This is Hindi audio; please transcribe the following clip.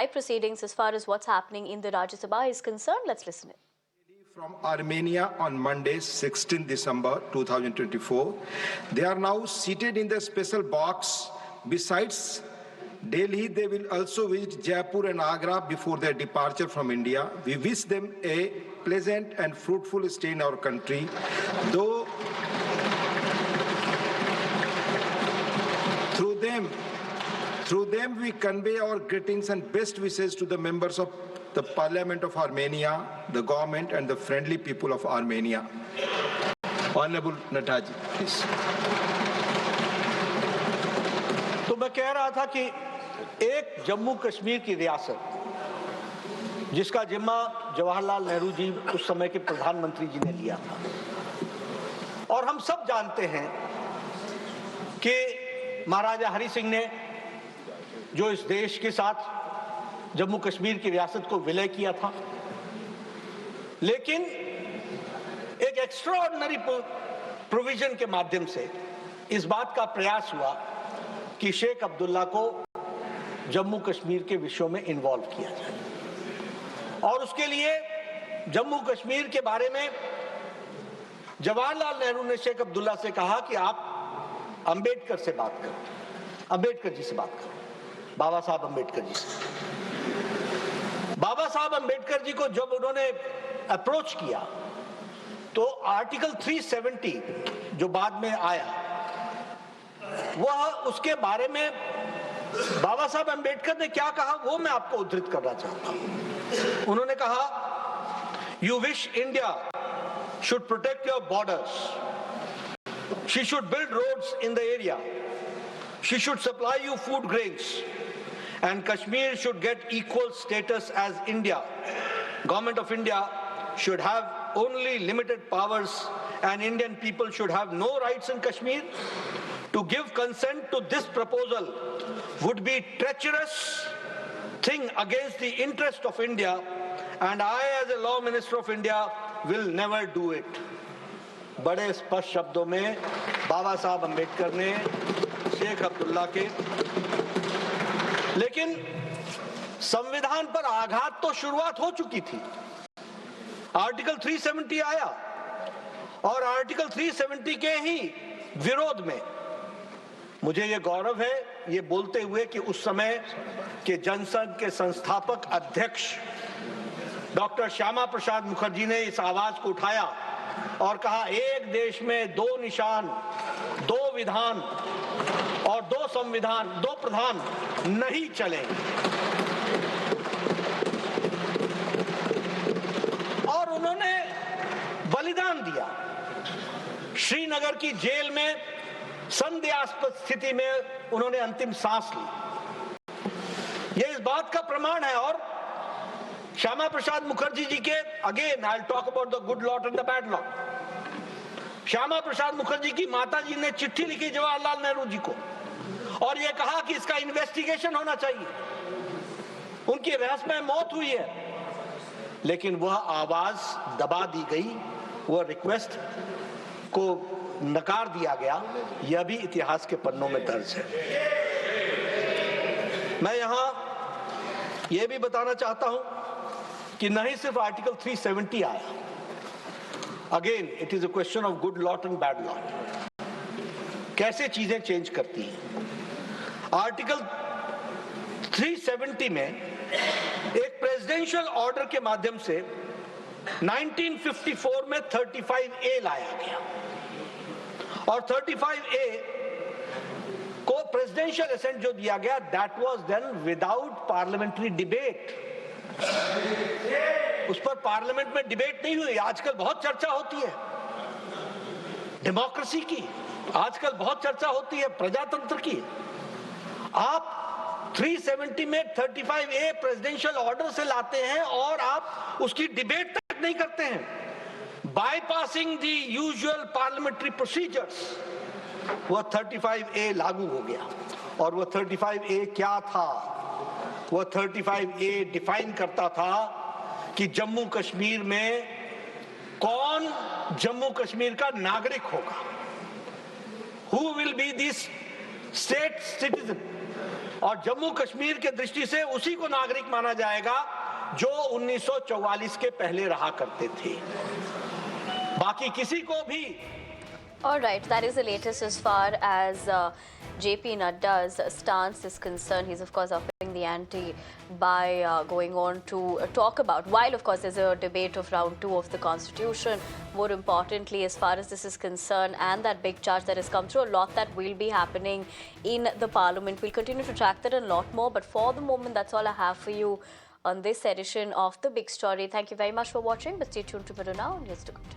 Live proceedings as far as what's happening in the Rajya Sabha is concerned. Let's listen in. From Armenia on Monday, 16 December 2024. They are now seated in the special box. Besides Delhi, they will also visit Jaipur and Agra before their departure from India. We wish them a pleasant and fruitful stay in our country. Though through them we convey our greetings and best wishes to the members of the Parliament of Armenia, the government and the friendly people of Armenia. Honorable Nataji, please. तो मैं कह रहा था कि एक जम्मू कश्मीर की रियासत जिसका जिम्मा जवाहरलाल नेहरू जी उस समय के प्रधानमंत्री जी ने लिया था, और हम सब जानते हैं कि महाराजा हरि सिंह ने जो इस देश के साथ जम्मू कश्मीर की रियासत को विलय किया था, लेकिन एक एक्स्ट्राऑर्डिनरी प्रोविजन के माध्यम से इस बात का प्रयास हुआ कि शेख अब्दुल्ला को जम्मू कश्मीर के विषयों में इन्वॉल्व किया जाए, और उसके लिए जम्मू कश्मीर के बारे में जवाहरलाल नेहरू ने शेख अब्दुल्ला से कहा कि आप अंबेडकर से बात करो, अंबेडकर जी से बात करो, बाबा साहब अंबेडकर जी से। बाबा साहब अंबेडकर जी को जब उन्होंने अप्रोच किया तो आर्टिकल 370 जो बाद में आया, वह उसके बारे में बाबा साहब अंबेडकर ने क्या कहा वो मैं आपको उद्धृत करना चाहता हूं। उन्होंने कहा, you wish India should protect your borders, she should build roads in the area, she should supply you food grains, and Kashmir should get equal status as India. Government of India should have only limited powers and Indian people should have no rights in Kashmir. To give consent to this proposal would be treacherous thing against the interest of India, and I as a law minister of India will never do it. बड़े स्पष्ट शब्दों में बाबा साहब अंबेडकर ने शेख अब्दुल्ला के, लेकिन संविधान पर आघात तो शुरुआत हो चुकी थी। आर्टिकल 370 आया और आर्टिकल 370 के ही विरोध में मुझे ये गौरव है ये बोलते हुए कि उस समय के जनसंघ के संस्थापक अध्यक्ष डॉक्टर श्यामा प्रसाद मुखर्जी ने इस आवाज को उठाया और कहा, एक देश में दो निशान, दो विधान और दो संविधान, दो प्रधान नहीं चलेंगे। और उन्होंने बलिदान दिया। श्रीनगर की जेल में संदेहास्पद स्थिति में उन्होंने अंतिम सांस ली। यह इस बात का प्रमाण है। और श्यामा प्रसाद मुखर्जी जी के, again I will talk about the good lot and the bad lot. Shyama Prasad Mukherjee की माता जी ने चिट्ठी लिखी जवाहरलाल नेहरू जी को और यह कहा कि इसका इन्वेस्टिगेशन होना चाहिए। उनकी रहस्यमय मौत हुई है, लेकिन वह आवाज दबा दी गई, वह रिक्वेस्ट को नकार दिया गया। यह भी इतिहास के पन्नों में दर्ज है। मैं यहां यह भी बताना चाहता हूं कि नहीं सिर्फ आर्टिकल 370 आया, again it is a question of good lot and bad lot, कैसे चीजें चेंज करती हैं। आर्टिकल 370 में एक प्रेसिडेंशियल ऑर्डर के माध्यम से 1954 में 35A लाया गया और 35A को प्रेसिडेंशियल असेंट जो दिया गया, that was then without parliamentary debate. उस पर पार्लियामेंट में डिबेट नहीं हुई। आजकल बहुत चर्चा होती है डेमोक्रेसी की, आजकल बहुत चर्चा होती है प्रजातंत्र की। आप 370 में 35A प्रेसिडेंशियल ऑर्डर से लाते हैं और आप उसकी डिबेट तक नहीं करते हैं, bypassing the usual parliamentary procedures. वह 35A लागू हो गया। और वह 35A क्या था? वह 35A डिफाइन करता था कि जम्मू कश्मीर में कौन जम्मू कश्मीर का नागरिक होगा, who will be this state citizen और जम्मू कश्मीर के दृष्टि से उसी को नागरिक माना जाएगा जो 1944 के पहले रहा करते थे, बाकी किसी को भी। All right, that is the latest as far as JP Nadda's stance is concerned. He's of course upping the ante by going on to talk about, while of course there's a debate of round 2 of the constitution, more importantly as far as this is concerned, and that big charge that has come through, a lot that will be happening in the parliament. We'll continue to track that and a lot more, but for the moment that's all I have for you on this edition of The Big Story. Thank you very much for watching, but stay tuned to Miru Now and News to Good.